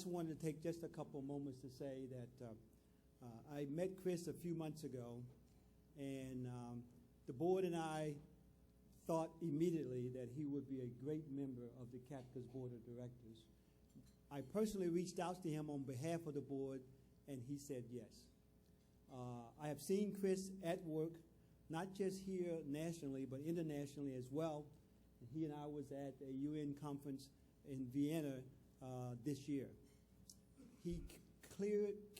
just wanted to take just a couple moments to say that I met Chris a few months ago, and the board and I thought immediately that he would be a great member of the CADCA's board of directors. I personally reached out to him on behalf of the board, and he said yes. I have seen Chris at work, not just here nationally, but internationally as well. He and I was at a UN conference in Vienna this year. He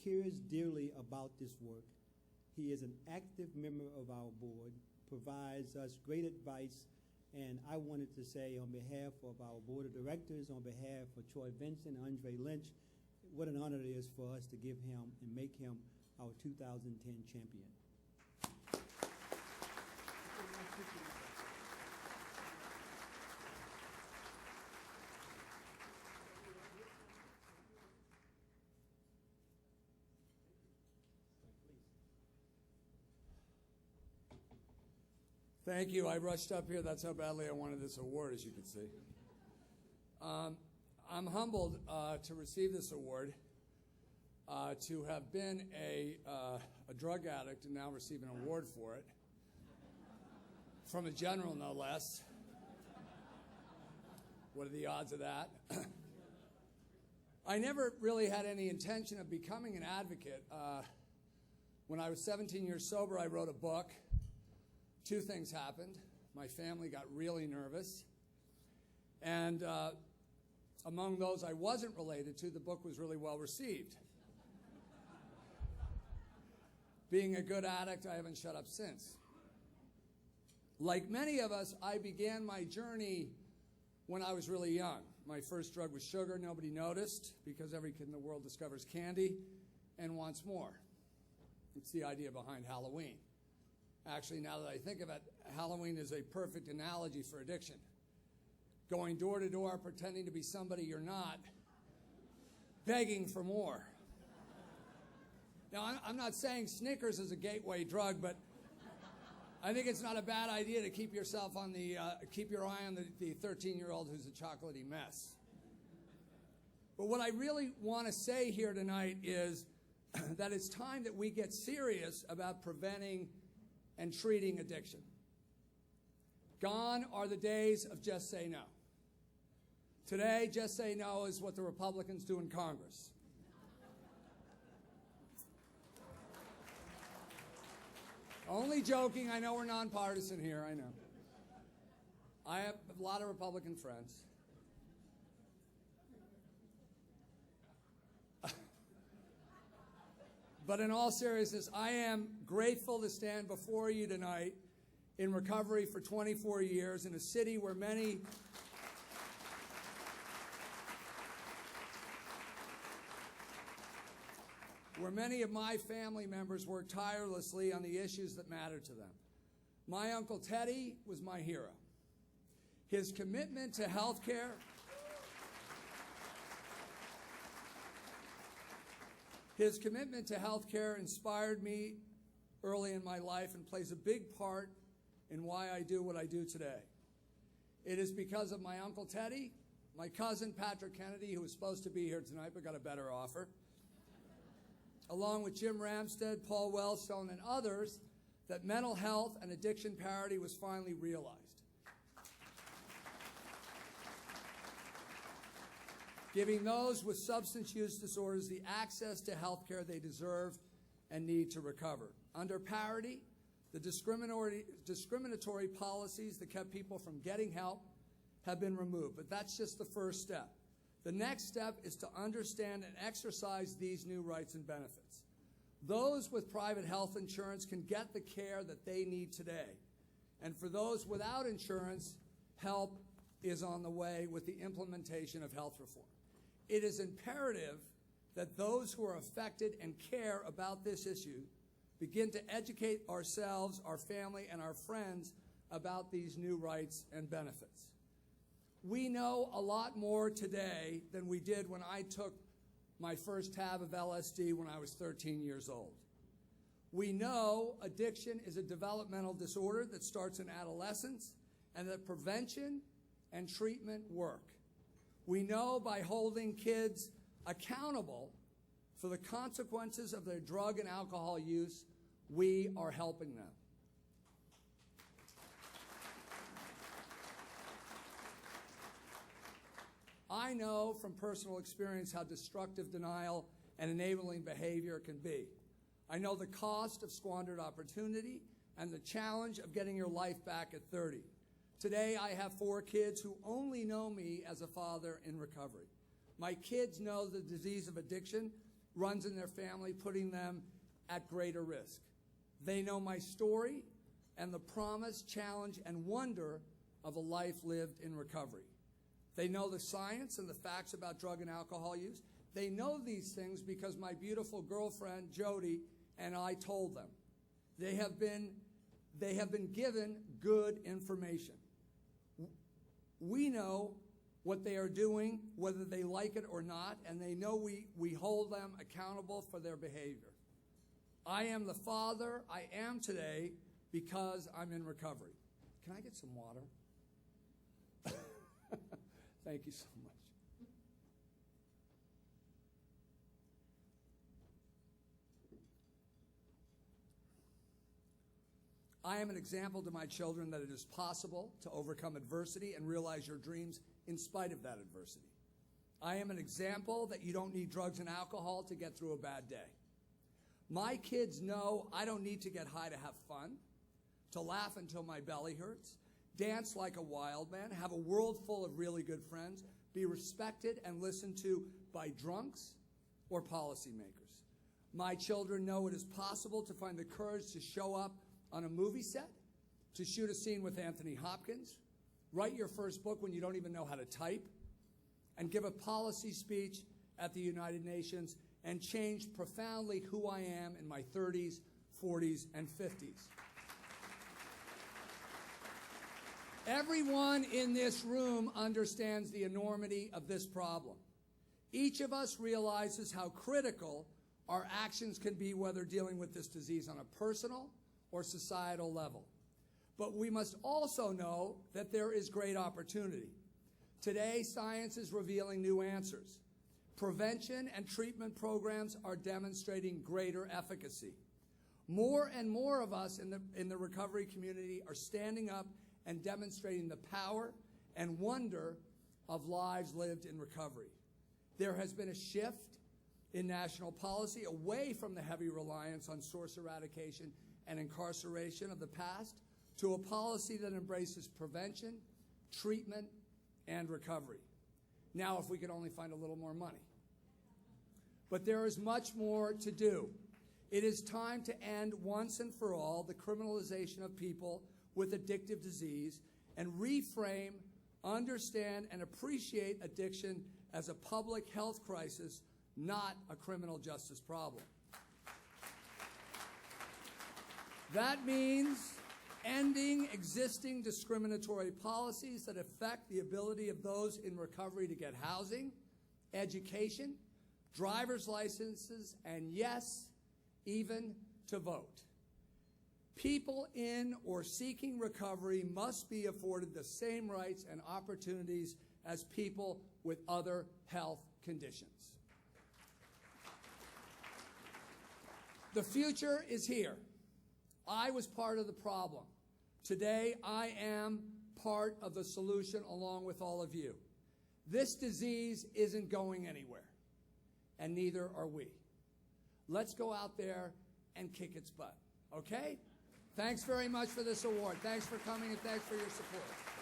cares dearly about this work. He is an active member of our board, provides us great advice, and I wanted to say on behalf of our board of directors, on behalf of Troy Vincent, Andre Lynch, what an honor it is for us to give him and make him our 2010 champion. Thank you. I rushed up here. That's how badly I wanted this award, as you can see. I'm humbled to receive this award, to have been a drug addict and now receive an award for it, from a general, no less. What are the odds of that? I never really had any intention of becoming an advocate. When I was 17 years sober, I wrote a book. Two things happened. My family got really nervous. And among those I wasn't related to, the book was really well received. Being a good addict, I haven't shut up since. Like many of us, I began my journey when I was really young. My first drug was sugar. Nobody noticed because every kid in the world discovers candy and wants more. It's the idea behind Halloween. Actually, now that I think of it, Halloween is a perfect analogy for addiction. Going door to door, pretending to be somebody you're not, begging for more. Now, I'm not saying Snickers is a gateway drug, but I think it's not a bad idea to keep yourself on keep your eye on the 13-year-old who's a chocolatey mess. But what I really want to say here tonight is that it's time that we get serious about preventing and treating addiction. Gone are the days of just say no. Today, just say no is what the Republicans do in Congress. Only joking. I know we're nonpartisan here. I know. I have a lot of Republican friends. But in all seriousness, I am grateful to stand before you tonight in recovery for 24 years in a city where many of my family members work tirelessly on the issues that matter to them. My Uncle Teddy was my hero. His commitment to health care inspired me early in my life and plays a big part in why I do what I do today. It is because of my Uncle Teddy, my cousin Patrick Kennedy, who was supposed to be here tonight but got a better offer, along with Jim Ramstad, Paul Wellstone, and others, that mental health and addiction parity was finally realized. Giving those with substance use disorders the access to health care they deserve and need to recover. Under parity, the discriminatory policies that kept people from getting help have been removed, but that's just the first step. The next step is to understand and exercise these new rights and benefits. Those with private health insurance can get the care that they need today. And for those without insurance, help is on the way with the implementation of health reform. It is imperative that those who are affected and care about this issue begin to educate ourselves, our family, and our friends about these new rights and benefits. We know a lot more today than we did when I took my first tab of LSD when I was 13 years old. We know addiction is a developmental disorder that starts in adolescence and that prevention and treatment work. We know by holding kids accountable for the consequences of their drug and alcohol use, we are helping them. I know from personal experience how destructive denial and enabling behavior can be. I know the cost of squandered opportunity and the challenge of getting your life back at 30. Today, I have 4 kids who only know me as a father in recovery. My kids know the disease of addiction runs in their family, putting them at greater risk. They know my story and the promise, challenge, and wonder of a life lived in recovery. They know the science and the facts about drug and alcohol use. They know these things because my beautiful girlfriend, Jody, and I told them. They have been given good information. We know what they are doing, whether they like it or not, and they know we hold them accountable for their behavior. I am the father I am today because I'm in recovery. Can I get some water? Thank you so much. I am an example to my children that it is possible to overcome adversity and realize your dreams in spite of that adversity. I am an example that you don't need drugs and alcohol to get through a bad day. My kids know I don't need to get high to have fun, to laugh until my belly hurts, dance like a wild man, have a world full of really good friends, be respected and listened to by drunks or policymakers. My children know it is possible to find the courage to show up on a movie set, to shoot a scene with Anthony Hopkins, write your first book when you don't even know how to type, and give a policy speech at the United Nations and change profoundly who I am in my 30s, 40s, and 50s. Everyone in this room understands the enormity of this problem. Each of us realizes how critical our actions can be, whether dealing with this disease on a personal or societal level. But we must also know that there is great opportunity. Today, science is revealing new answers. Prevention and treatment programs are demonstrating greater efficacy. More and more of us in the recovery community are standing up and demonstrating the power and wonder of lives lived in recovery. There has been a shift in national policy away from the heavy reliance on source eradication and incarceration of the past to a policy that embraces prevention, treatment, and recovery. Now, if we could only find a little more money. But there is much more to do. It is time to end once and for all the criminalization of people with addictive disease and reframe, understand, and appreciate addiction as a public health crisis, not a criminal justice problem. That means ending existing discriminatory policies that affect the ability of those in recovery to get housing, education, driver's licenses, and yes, even to vote. People in or seeking recovery must be afforded the same rights and opportunities as people with other health conditions. The future is here. I was part of the problem. Today, I am part of the solution along with all of you. This disease isn't going anywhere, and neither are we. Let's go out there and kick its butt, okay? Thanks very much for this award. Thanks for coming, and thanks for your support.